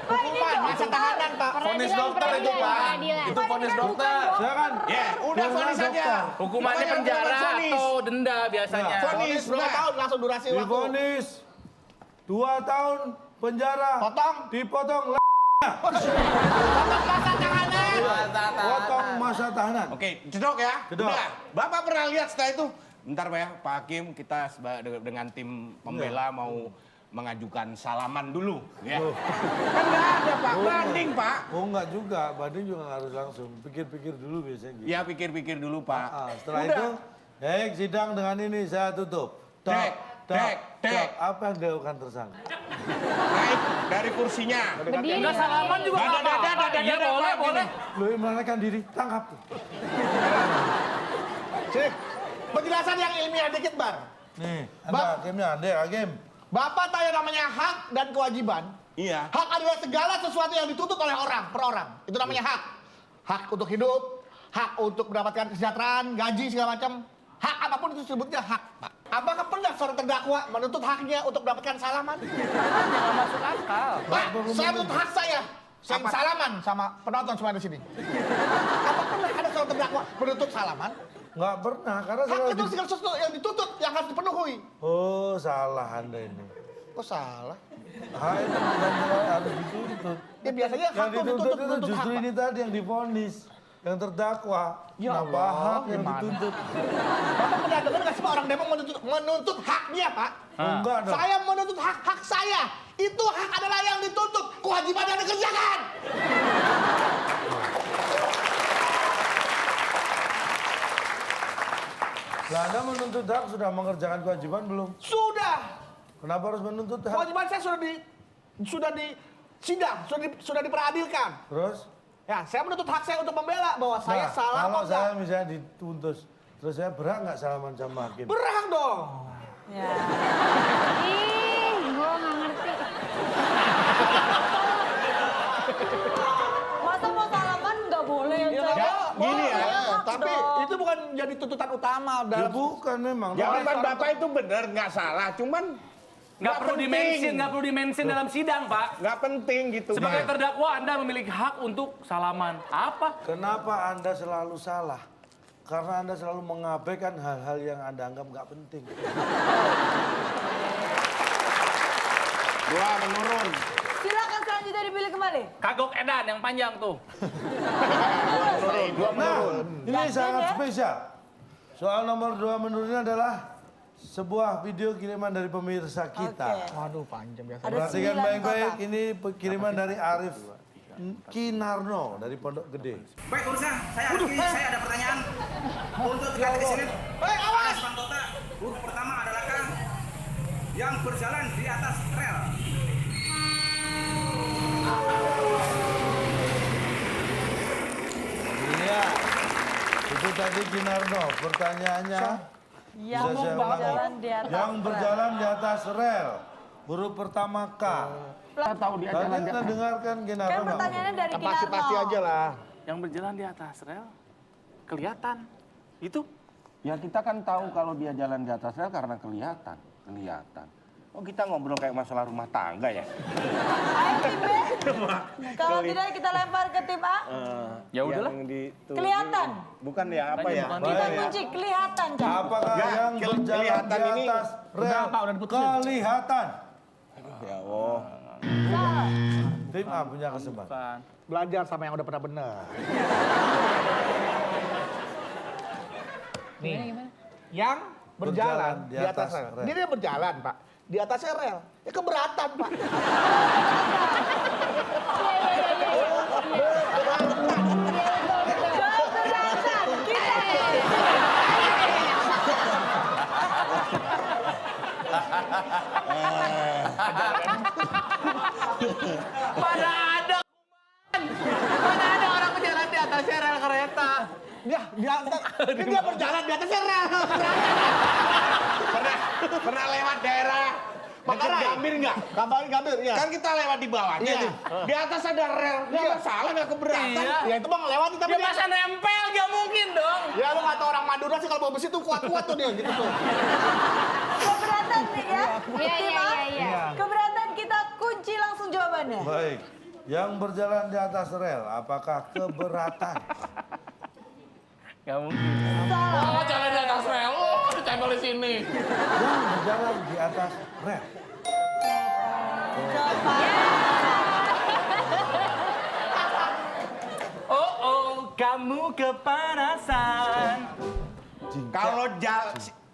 Hukuman masa tahanan Pak.
Vonis dokter itu, Pak. Itu vonis dokter.
Saya kan
Ya, udah vonis aja.
Hukumannya
Namanya
penjara
hukuman vonis.
atau denda biasanya.
Vonis,
2
udah.
tahun langsung durasi waktu.
divonis 2 tahun penjara.
Potong.
Dipotong
Masa tahanan.
potong masa tahanan.
Oke, jedok ya.
Jedok.
Udah. Bapak pernah lihat setelah itu? Bentar Pak ya, Pak Hakim, kita dengan tim pembela mau mengajukan salaman dulu, ya. Kan nggak ada Pak, banding Pak.
Oh enggak juga, banding juga nggak harus langsung. Pikir-pikir dulu biasanya gitu.
Ya pikir-pikir dulu Pak.
Setelah
Udah.
itu, sidang dengan ini saya tutup.
Dek.
Apa yang dilakukan tersangka?
Naik dari kursinya.
Berdiri.
Enggak salaman juga nggak apa-apa. Iya boleh.
Lu melarikan diri, tangkap tuh.
Sini, penjelasan yang ilmiah dikit, Bar.
Nih, ada hakimnya, hakim.
Bapak tanya namanya hak dan kewajiban.
Iya.
Hak adalah segala sesuatu yang dituntut oleh orang per orang. Itu namanya hak. Hak untuk hidup, hak untuk mendapatkan kesejahteraan, gaji segala macam. Hak apapun itu disebutnya hak, Pak. Apakah pernah seorang terdakwa menuntut haknya untuk mendapatkan salaman?
Jangan masuk akal.
Pak, saya menuntut hak saya. Saya ingin salaman sama penonton semua di sini. Apa pernah ada seorang terdakwa menuntut salaman?
Nggak pernah, karena
Hak
selalu
itu segala sesuatu yang dituntut, yang harus dipenuhi.
Oh, salah Anda ini.
Kok salah?
Hak itu bukan selalu harus dituntut.
Ya biasanya hak
Yang
itu
dituntut
dituntut,
itu
menuntut
justru
hak,
ini
Pak.
tadi yang divonis. Yang terdakwa.
Ya
Kenapa
Allah,
hak yang
gimana?
dituntut?
Bapak pernah dengar nggak semua orang demo menuntut haknya, Pak?
Enggak dong.
Saya menuntut hak saya. Itu hak adalah yang dituntut, kewajiban yang dikerjakan.
Lah Anda menuntut hak sudah mengerjakan kewajiban belum?
Sudah.
Kenapa harus menuntut hak?
Kewajiban saya sudah di sidang, sudah diperadilkan.
Terus?
Ya, saya menuntut hak saya untuk membela bahwa saya salah
kalau
apa
saya
enggak.
misalnya dituntut, terus saya berhak nggak salaman sama hakim?
Berhak dong.
Ya.
Ih, gue nggak ngerti.
Masa mau salaman nggak boleh ya, Cak?
gini ya,
Hak
Tapi
dong.
itu bukan jadi tuntutan utama
Ya
dalam
bukan memang.
jawaban Bapak itu benar, nggak salah. Cuman
Nggak perlu dimention dalam sidang, Pak.
Nggak penting gitu.
Sebagai
Pak.
terdakwa Anda memiliki hak untuk salaman. Apa?
Kenapa Anda selalu salah? Karena Anda selalu mengabaikan hal-hal yang Anda anggap nggak penting.
Dua menurun.
Silakan selanjutnya dipilih kembali.
Kagok edan yang panjang tuh.
Dua
Nah,
menurun.
ini
Yakin
sangat
ya?
spesial. Soal nomor 2 menurunnya adalah sebuah video kiriman dari pemirsa kita.
Oke.
Waduh, panjang biasa.
Ada
Perhatikan
9
baik-baik,
kotak.
ini kiriman dari Arif Kinarno dari Pondok Gede.
Baik urusan, saya ada pertanyaan untuk teka-teki sini. Anas Pantota, huruf pertama adalah K yang berjalan di atas rel.
Iya, itu tadi Kinarno. Pertanyaannya
Yang
bisa saya ulangi.
berjalan di atas
Yang
rel.
berjalan di atas rel. Huruf pertama K.
Tahu dia
Tadi kita dengarkan Kinarno.
Kan
nggak?
pertanyaannya dari
pasti
Kinarno.
aja lah.
Yang berjalan di atas rel kelihatan. Itu
Ya kita kan tahu kalau dia jalan di atas rel karena kelihatan. Oh kita ngobrol kayak masalah rumah tangga ya?
Ayo tim B. Kalau tidak kita lempar ke tim A.
ya udahlah.
Kelihatan.
Bukan ya apa ya?
Kita kunci kelihatan, Cak.
Apakah yang berjalan
kelihatan
di
ini
atas rel kelihatan?
Ya Allah.
Salah.
Tim A punya kesempatan.
Belajar sama yang udah pernah benar. Nih, yang berjalan di atas rel. Dia berjalan, Pak. Di atasnya rel. Ya keberatan, Pak.
Keberatan.
Mana ada
Mana ada orang berjalan di atasnya rel kereta. Dia berjalan di atasnya rel.
Pernah lewat daerah dekat Gambir nggak?
Gambir, iya.
Kan kita lewat di bawahnya
Iya.
tuh. Di atas ada rel. Nggak masalah, nggak keberatan.
Ya itu bang lewati tapi
dia
dia...
masa nempel, gak mungkin dong.
Ya lu nggak tahu orang Madura sih kalau bawa besi tuh kuat-kuat tuh dia gitu tuh.
Keberatan nih ya.
Iya,
Tim
iya,
A.
iya, iya.
Keberatan kita kunci langsung jawabannya.
Baik. Yang berjalan di atas rel, apakah keberatan?
Gak mungkin.
Salah.
Oh, jalan di atas rel. Oh, ditempel di sini.
Yang berjalan di atas rel.
Oh, kamu kepanasan.
Kalau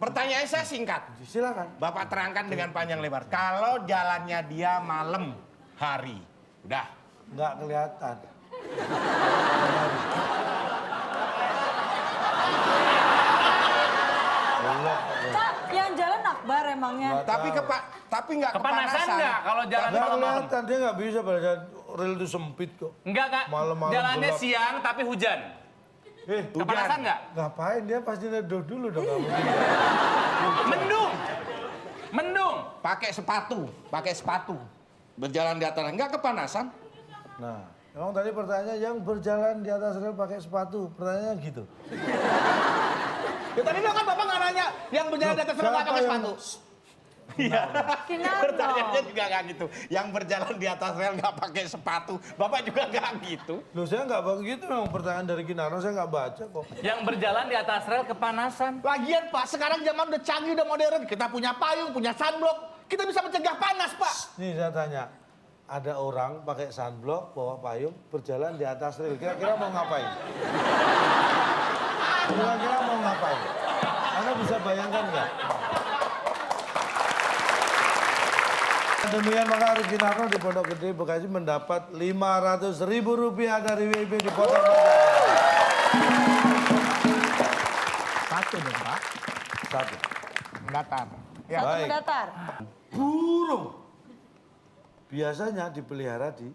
Pertanyaan saya singkat.
Silakan.
Bapak terangkan dengan panjang lebar. Kalau jalannya dia malam hari, udah.
Nggak kelihatan.
Kak, yang jalan Akbar emangnya.
Tapi nggak
Kepanasan nggak kalau jalan
Nggak
malam-malam?
kelihatan, dia nggak bisa pada jalan rel itu sempit kok.
Enggak, Kak.
Malam-malam
Jalannya
gelap.
siang tapi hujan. Kepanasan nggak?
Ngapain dia pasti neduh dulu dong, nggak mungkin.
Mendung. Mendung.
pakai sepatu. Berjalan di atas nggak kepanasan.
Nah, emang tadi pertanyaannya yang berjalan di atas rel pakai sepatu, pertanyaannya gitu.
Ya tadi kan Bapak nggak nanya yang berjalan di atas rel nggak pakai sepatu.
Iya.
Kinarno.
Pertanyaannya juga nggak gitu. Yang berjalan di atas rel nggak pakai sepatu. Bapak juga nggak gitu.
Loh, saya nggak begitu, memang pertanyaan dari Kinarno saya nggak baca kok.
Yang berjalan di atas rel kepanasan.
Lagian Pak, sekarang zaman udah canggih, udah modern. Kita punya payung, punya sunblock. Kita bisa mencegah panas, Pak.
Nih saya tanya, ada orang pakai sunblock, bawa payung, berjalan di atas rel. Kira-kira mau ngapain? Kira-kira mau ngapain? Anda bisa bayangkan nggak? Demikian maka Arif Kinarno di Pondok Gede Bekasi mendapat Rp500.000 dari WIB di Potong Badan.
Satu dong, Pak.
Satu.
Mendatar.
Satu
Baik.
mendatar.
Burung. Biasanya dipelihara di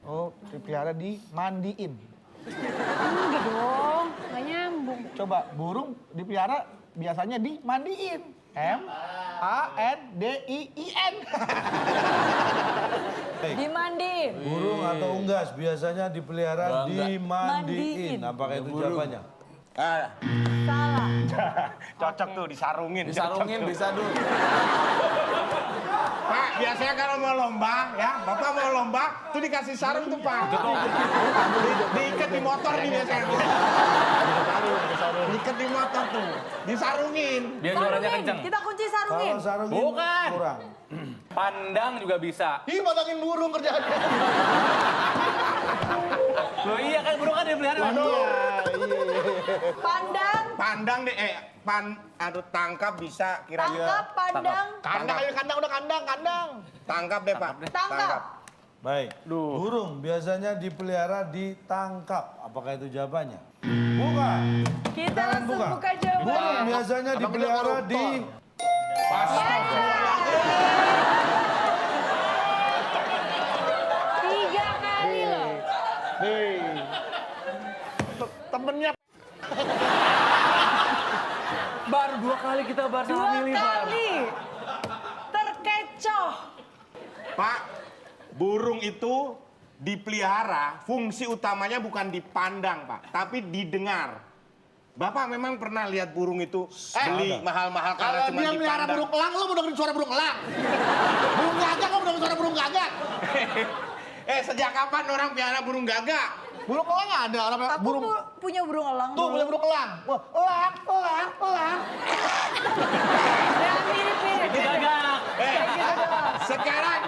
Oh, dipelihara dimandiin.
Enggak dong, nggak nyambung.
Coba, burung dipelihara biasanya dimandiin. M-A-N-D-I-I-N.
Dimandiin.
burung atau unggas biasanya dipelihara dimandiin.
Mandiin.
Apakah itu jawabannya?
Salah.
Cocok tuh disarungin.
Disarungin bisa dulu.
Pak, biasanya kalau mau lomba, ya, Bapak mau lomba, tuh dikasih sarung tuh, Pak. Diikat di motor nih biasanya. Diikat di motor tuh, disarungin.
Biar suaranya kenceng.
Kita kunci sarungin.
Kalau sarungin
Bukan.
kurang.
Pandang juga bisa.
Ih, matangin burung kerjaannya.
Loh iya kan burung kan dipelihara.
Pandang,
Pandang deh, tangkap bisa kira-kira.
tangkap, pandang,
Kandang, ayo kandang, udah kandang.
Tangkap deh, Pak.
tangkap.
Baik. Burung biasanya dipelihara ditangkap. Apakah itu jawabannya? Bukan.
Kita
Jangan
langsung
buka.
buka
Burung
jawabannya.
biasanya dipelihara di
Tiga kali loh.
Temennya
Baru 2 kali kita bahas
Dua
milih, Bar.
kali. Terkecoh.
Pak, burung itu dipelihara, fungsi utamanya bukan dipandang, Pak, tapi didengar. Bapak memang pernah lihat burung itu beli mahal-mahal karena
kalau
cuma
dia melihara
dipandang.
burung elang, lo mau dengerin suara burung elang. Burung gagak, lo mau dengerin suara burung gagak.
Sejak kapan orang pelihara burung gagak?
Burung elang ada, orang
Aku
burung.
punya burung elang
Tuh,
dulu.
punya burung elang. Wah, elang.
Ya, mirip-mirip.
Gagak.
Sekarang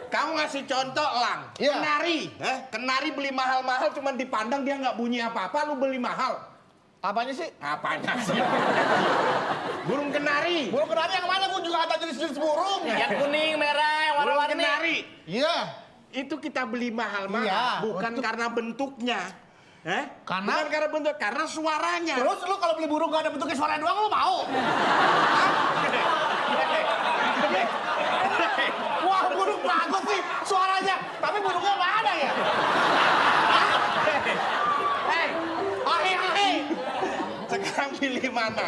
kamu ngasih contoh elang,
Iya.
kenari, kenari beli mahal-mahal cuma dipandang dia nggak bunyi apa-apa, lu beli mahal.
Apanya sih?
Apanya sih? Burung kenari.
Burung kenari yang mana? Gue juga ada jenis-jenis burung.
Yang kuning, merah, yang
Burung
warna-warni.
kenari.
Iya.
Itu kita beli mahal-mahal,
Iya,
bukan
untuk-
karena bentuknya.
Karena?
Bukan karena bentuk, karena suaranya.
Terus lu kalau beli burung gak ada bentuknya suara doang, lu mau? Wah, burung bagus sih suaranya. Tapi burungnya nggak ada ya? Ahe.
Sekarang pilih mana?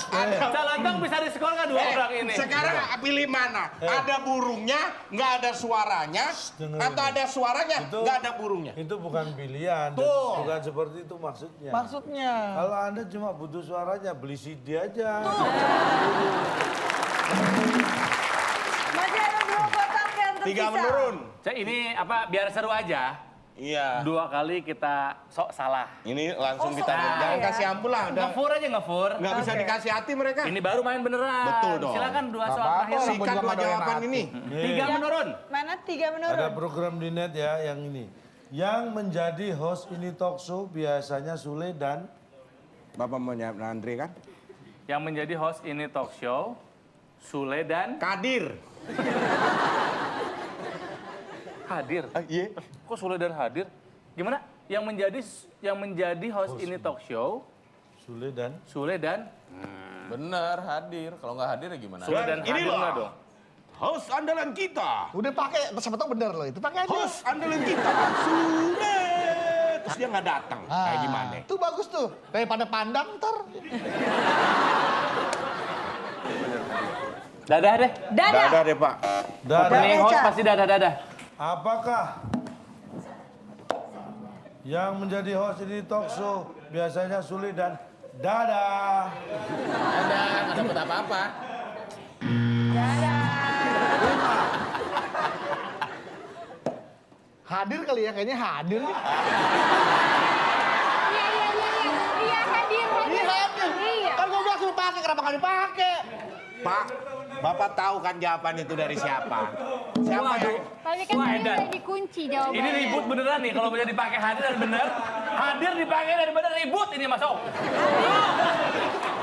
Ada
Calantang bisa diskor kan 2 orang ini.
Sekarang pilih mana? Ada burungnya, nggak ada suaranya,
dengerin.
atau ada suaranya,
Itu-
nggak ada burungnya.
Itu bukan pilihan, dan
Tuh.
bukan seperti itu maksudnya.
Maksudnya?
Kalau Anda cuma butuh suaranya, beli CD aja.
Masih ada 2 kotak yang tersisa.
3 menurun.
Ini apa biar seru aja.
Iya.
2 kali kita sok salah.
Ini langsung
Oh,
kita
soalnya
jangan
ya.
kasih ampun lah. Udah
Ngefur aja ngefur.
nggak bisa
Oke.
dikasih hati mereka.
Ini baru main beneran.
Betul dong.
Silakan 2 soal
apa-apa.
terakhir.
Sikat
juga
2
nggak doyan
jawaban
hati.
ini.
3 menurun.
Mana 3 menurun?
Ada program di net ya yang ini. Yang menjadi host ini talk show biasanya Sule dan
Bapak mau nyap Andre kan?
Yang menjadi host ini talk show, Sule dan
Kadir.
Hadir.
Iya.
Kok Sule dan Hadir? Gimana? Yang menjadi host ini talk show, Sule dan
Bener, hadir. Kalau nggak hadir ya gimana?
Sule dan
Ini
Hadir
loh.
nggak dong?
Host andalan kita.
Udah pakai, siapa tahu bener loh itu. Pakai aja.
Host andalan kita. Sule. Terus dia nggak datang. Kayak gimana?
Itu bagus tuh. Daripada pandang ntar.
Dadah deh.
Dadah.
Dadah deh, Pak.
Opening host
Eca.
pasti dadah-dadah.
Apakah yang menjadi host ini talk show biasanya Sule dan Dadah?
Ada, nggak dapet apa-apa.
Hadir kali ya, kayaknya hadir nih.
Iya, hadir.
Iya hadir.
Iya.
Kan gue bilang suruh pakai, kenapa nggak dipakai?
Pak, Bapak tahu kan jawaban itu dari siapa? Siapa yang...
Tapi kan
Wah,
tadi
Edan.
udah dikunci jawabannya.
Ini ribut beneran nih, kalau bisa dipakai hadir dan bener. Hadir dipakai dan bener, ribut ini masuk.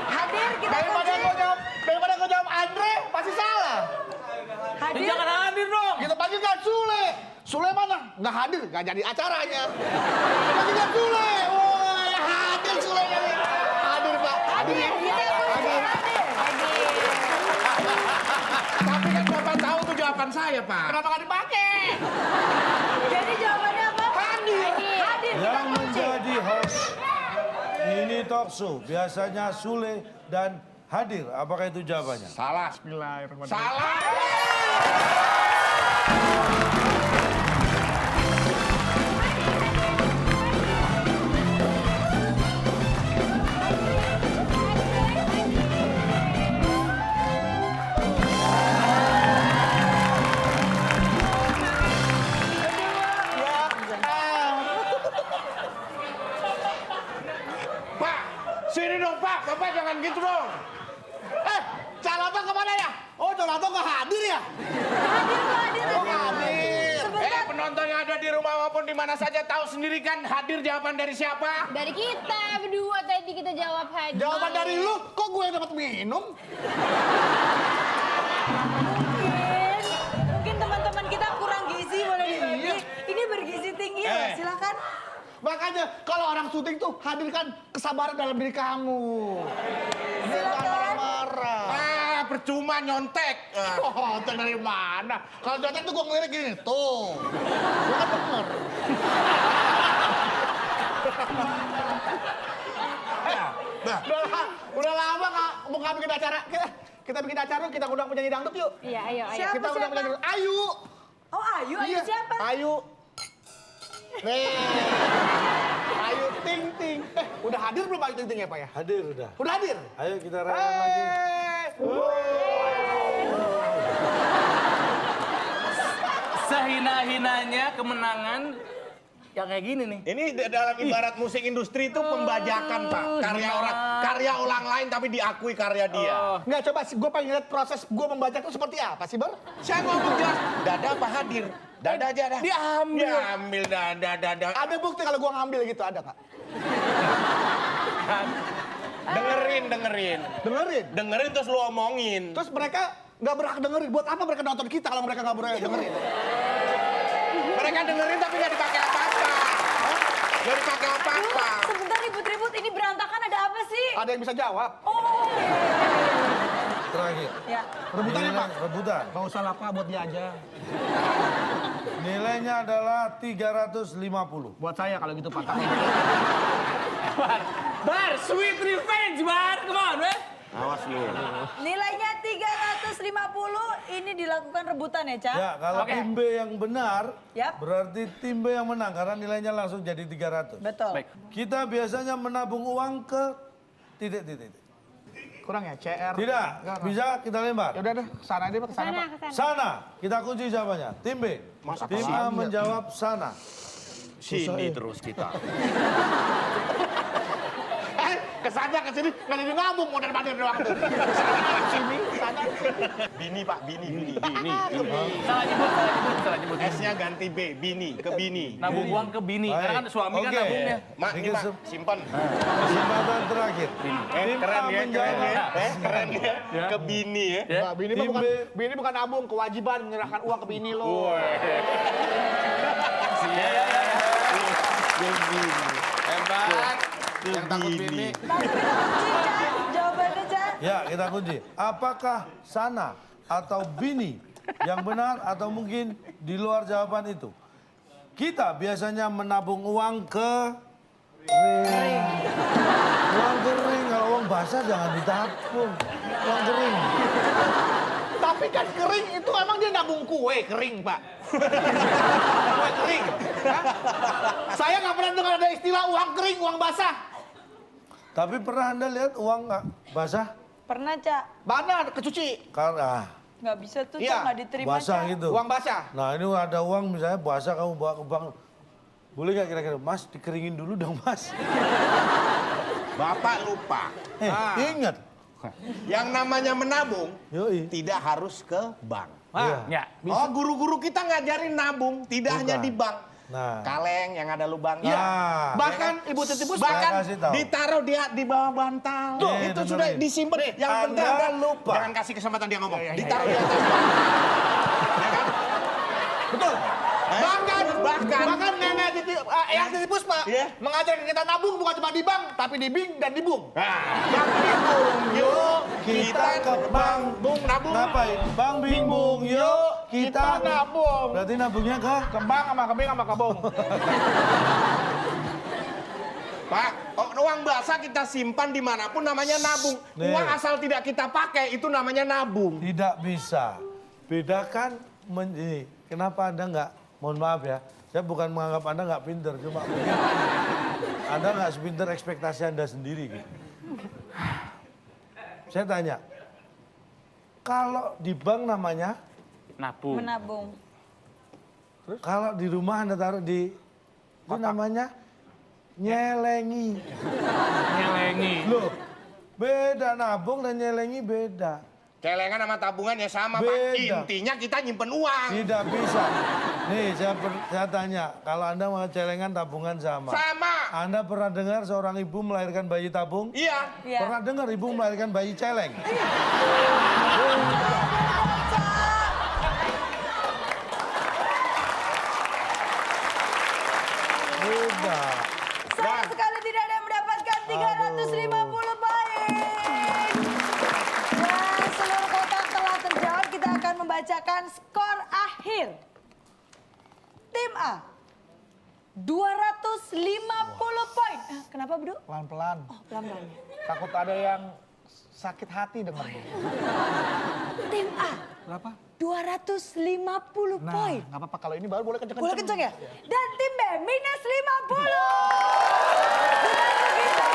Hadir kita
Daripada gue jawab Andre, pasti salah.
Hadir.
Jangan hadir dong.
Kita panggilkan Sule. Sule mana? Nggak hadir, nggak jadi acaranya. Kita panggilkan Sule. Wah, hadir Sulenya nih. Hadir, Pak. Hadir. Hadir.
Tapi kan Bapak tahu tuh jawaban saya, Pak.
Kenapa nggak dipakai?
Jadi jawabannya apa?
Hadir.
Hadir. Kita
Yang
kunci.
menjadi host ini talk show biasanya Sule dan Hadir. Apakah itu jawabannya?
Salah.
Bismillahirrahmanirrahim.
Salah. Pak, sini dong, Pak. Bapak jangan gitu dong.
Calato kemana ya? Oh, Calato nggak hadir ya?
Hadir.
Oh, nggak hadir.
Sebentar.
Penonton yang ada di rumah maupun di mana saja tahu sendiri kan hadir jawaban dari siapa?
Dari kita berdua tadi kita jawab hadir.
Jawaban dari lu, kok gue yang dapat minum?
Mungkin teman-teman kita kurang gizi boleh dibagi.
Iya.
Ini bergizi tinggi loh, silakan.
Makanya kalau orang syuting tuh hadirkan kesabaran dalam diri kamu. Jangan marah-marah.
Ah, percuma nyontek.
Oh, itu dari mana? Kalau nyontek tuh gue ngelirik gini, tuh. Gue kan denger. Udah lama nggak bikin acara. Kita bikin acara, kita undang penyanyi dangdut yuk.
Iya, ayo.
Siapa,
Kita undang penyanyi dangdut. Ayu.
Oh, Ayu
Iya.
siapa?
Ayu. Nih. Ayu Ting Ting. Udah hadir belum Ayu Ting Ting ya, Pak ya?
Hadir udah.
Udah hadir?
Ayo kita rayakan lagi.
Sehina-hinanya kemenangan yang kayak gini nih.
Ini dalam ibarat musik industri itu pembajakan, Pak. Karya orang lain tapi diakui karya dia.
Nggak, coba gue pengen lihat proses gue membaca itu seperti apa sih, Bar?
Saya ngomong jelas, Dada apa hadir? Dada aja dah.
Diambil.
Diambil Dada.
Ada bukti kalau gue ngambil gitu, ada nggak?
Dengerin.
Dengerin.
Terus lu omongin.
Terus mereka nggak berhak dengerin. Buat apa mereka nonton kita kalau mereka nggak berhak dengerin?
Mereka dengerin tapi nggak dipakai apa-apa. Nggak dipakai apa-apa.
Sebentar ribut-ribut, ini berantakan ada apa sih?
Ada yang bisa jawab.
Oh,
Terakhir.
ya.
Rebutannya, Pak.
Rebutan.
Nggak usah lah, Pak, buat dia aja.
Nilainya adalah 350.
Buat saya kalau gitu, Pak.
Bar, sweet revenge, Bar. Come on, man.
Awas lu.
Nilainya 350, ini dilakukan rebutan ya, Ca?
Ya, kalau
Oke.
tim B yang benar,
Yap.
berarti tim B yang menang karena nilainya langsung jadi 300.
Betul.
Baik.
Kita biasanya menabung uang ke titik-titik.
Kurang ya, CR.
Tidak, bisa kita lempar.
Ya udah deh, sana aja, Pak, ke sana, Pak.
Kesana.
Sana, kita kunci jawabannya. Tim B. Tim A menjawab sana.
Sini terus kita.
Ke Kesana kesini nggak jadi ngabung model badir doang tuh. Kesana sini, sana.
Bini Pak, bini.
Salah nyebut.
S-nya ganti B, bini, ke bini.
Nabung uang ke bini, karena kan suami kan
Oke.
nabungnya.
Mak, ini
Bikin
Mak, simpan.
Kesempatan terakhir. Tim
Keren
A
ya,
menjawab.
keren ya. Ke bini ya.
Nah, bini bukan nabung, kewajiban menyerahkan uang ke bini lo.
Hebat. Yang takut bini.
Langsung kita kunci, Cak. Jawabannya, Cak.
Ya, kita kunci. Apakah sana atau bini yang benar atau mungkin di luar jawaban itu? Kita biasanya menabung uang ke ring. Uang kering, kalau uang basah jangan ditabung. Uang kering.
Tapi kan kering itu emang dia nabung kue kering, Pak. Kue kering. Hah? Saya nggak pernah dengar ada istilah uang kering, uang basah.
Tapi pernah Anda lihat uang nggak basah?
Pernah, Cak.
Mana kecuci?
Karena
Nggak bisa tuh, Cak.
Iya,
Nggak diterima,
basah
Cak.
gitu.
Uang basah.
Nah ini ada uang misalnya basah kamu bawa ke bank. Boleh nggak kira-kira? Mas dikeringin dulu dong Mas.
Bapak lupa.
Ingat.
Yang namanya menabung
Yoi.
tidak harus ke bank.
Iya.
Ya.
Oh, guru-guru kita ngajarin nabung, tidak hanya
Bukan.
di bank.
Nah.
Kaleng yang ada lubangnya.
Nah.
Bahkan Ibu Titi Puspa
Bahkan
kasih tahu.
ditaruh di bawah bantal.
Tuh,
Itu
dengerin.
sudah disimpan. Yang penting
Anda
Anda
lupa.
Jangan kasih kesempatan dia ngomong. Ditaruh di atas bantal. Ya kan?
betul. Bahkan nenek yang Titi Puspa
Iya.
mengajarkan kita nabung bukan cuma di bank, tapi di bing dan di bung.
Yang bingung, yuk
Kita ke bank.
bung nabung.
Ngapain? Bang bingung yuk kita.
nabung.
Berarti nabungnya ke?
Ke bank sama ke bing sama ke bung.
Pak, uang basah kita simpan dimanapun namanya nabung.
Nih.
Uang asal tidak kita pakai itu namanya nabung.
Tidak bisa. Bedakan ini. Kenapa Anda nggak? Mohon maaf ya. Saya bukan menganggap Anda nggak pinter, cuma mungkin Anda nggak sepinter ekspektasi Anda sendiri. Gitu. Saya tanya, kalau di bank namanya,
Nabung.
Menabung.
kalau di rumah Anda taruh di, itu namanya nyelengi.
Nyelengi.
Loh, beda nabung dan nyelengi beda.
Celengan sama tabungan ya sama, Pak.
Beda.
Intinya kita nyimpen uang.
Tidak bisa. Nih, saya tanya, kalau Anda mau celengan tabungan sama.
Sama.
Anda pernah dengar seorang ibu melahirkan bayi tabung?
Iya.
Iya.
Pernah dengar ibu melahirkan bayi celeng? Beda.
Sayang sekali tidak ada yang mendapatkan 350 poin. Dan seluruh kotak telah terjawab. Kita akan membacakan skor akhir. Tim A 250 poin. Kenapa, Bro?
Pelan-pelan.
Oh, pelan-pelan.
Takut ada yang sakit hati dengar.
Tim A
Berapa?
250
Nah,
poin.
nggak apa-apa kalau ini baru boleh kenceng-kenceng.
Boleh kenceng ya? Dan tim B minus 50. Dengan begitu,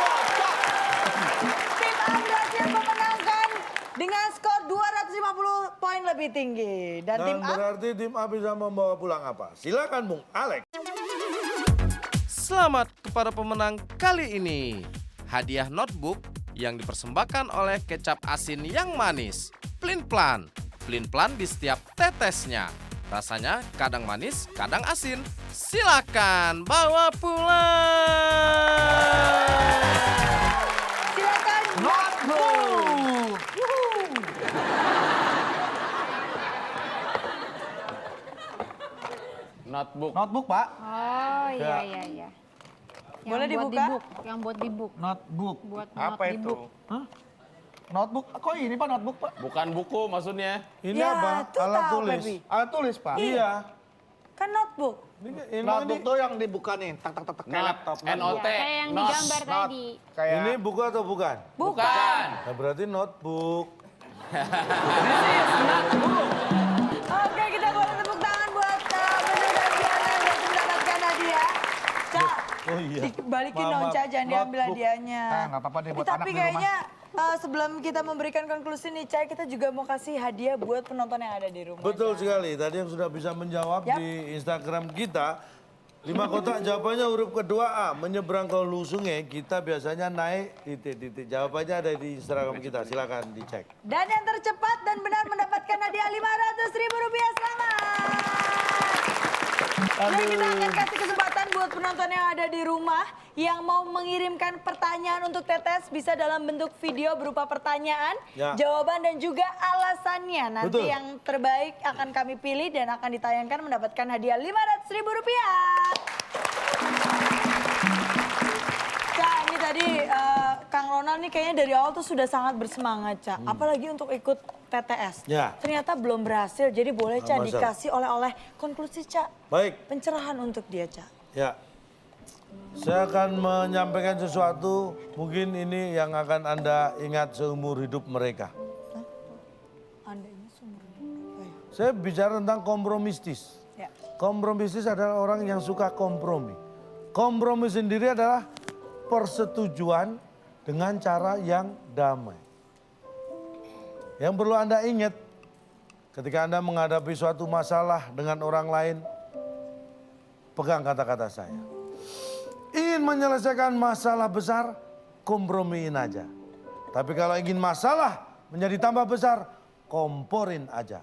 tim A berhasil memenangkan dengan skor 250 poin lebih tinggi. Dan tim
Dan
A
berarti tim A bisa membawa pulang apa? Silakan Bung Alex.
Selamat kepada pemenang kali ini. Hadiah notebook yang dipersembahkan oleh kecap asin yang manis. Plin-plan. Plin-plan di setiap tetesnya. Rasanya kadang manis, kadang asin. Silakan bawa pulang.
silakan notebook.
Notebook.
Notebook, Pak.
Oh iya iya iya.
Boleh
Yang buat
dibuka?
di book, yang buat di book.
Notebook.
Buat
Apa
not di
itu?
book.
Notebook. Kok ini, Pak, notebook, Pak?
Bukan buku maksudnya.
Ini
Ya,
apa?
tuh
Alat
tahu,
tulis.
Baby.
Alat tulis, Pak.
Iya.
Kan notebook.
Ini
Notebook tuh yang dibuka nih, tak tak tak tak kayak
Not,
laptop.
NOT.
Kayak yang
Not.
digambar tadi.
Kayak
Ini buku atau bukan?
Bukan.
Nah, berarti notebook.
Oke, kita boleh tepuk tangan buat Bener dan Diana yang berhasil mendapatkan hadiah. Cak,
Oh iya.
dibalikin
Maaf,
dong,
maaf.
Cak, jangan diambil
Notebook.
hadiahnya.
nggak apa-apa deh buat
Tapi
anak di
kayaknya sebelum kita memberikan konklusi nih, Cak, kita juga mau kasih hadiah buat penonton yang ada di rumah.
Betul sekali. Tadi yang sudah bisa menjawab
Yap.
di Instagram kita, 5 kotak jawabannya huruf kedua A. Menyeberang ke hulu sungai kita biasanya naik titik-titik. Jawabannya ada di Instagram kita, silakan dicek.
Dan yang tercepat dan benar mendapatkan hadiah Rp500.000. Selamat. Dan kita akan kasih kesempatan buat penonton yang ada di rumah yang mau mengirimkan pertanyaan untuk Tetes bisa dalam bentuk video berupa pertanyaan,
Ya.
jawaban dan juga alasannya. Nanti
Betul.
yang terbaik akan kami pilih dan akan ditayangkan mendapatkan hadiah Rp500.000. Cak, ini tadi Kang Ronald nih kayaknya dari awal tuh sudah sangat bersemangat, Cak. Apalagi untuk ikut TTS.
Ya.
Ternyata belum berhasil, jadi boleh Cak
Nggak masalah.
dikasih oleh-oleh konklusi, Cak.
Baik,
Pencerahan untuk dia, Cak.
ya. Saya akan menyampaikan sesuatu, mungkin ini yang akan Anda ingat seumur hidup mereka.
Anda ini sumber.
Saya bicara tentang kompromistis.
Ya.
Kompromistis adalah orang yang suka kompromi. Kompromi sendiri adalah persetujuan dengan cara yang damai. Yang perlu Anda ingat, ketika Anda menghadapi suatu masalah dengan orang lain, pegang kata-kata saya. Ingin menyelesaikan masalah besar, kompromiin aja. Tapi kalau ingin masalah menjadi tambah besar, komporin aja.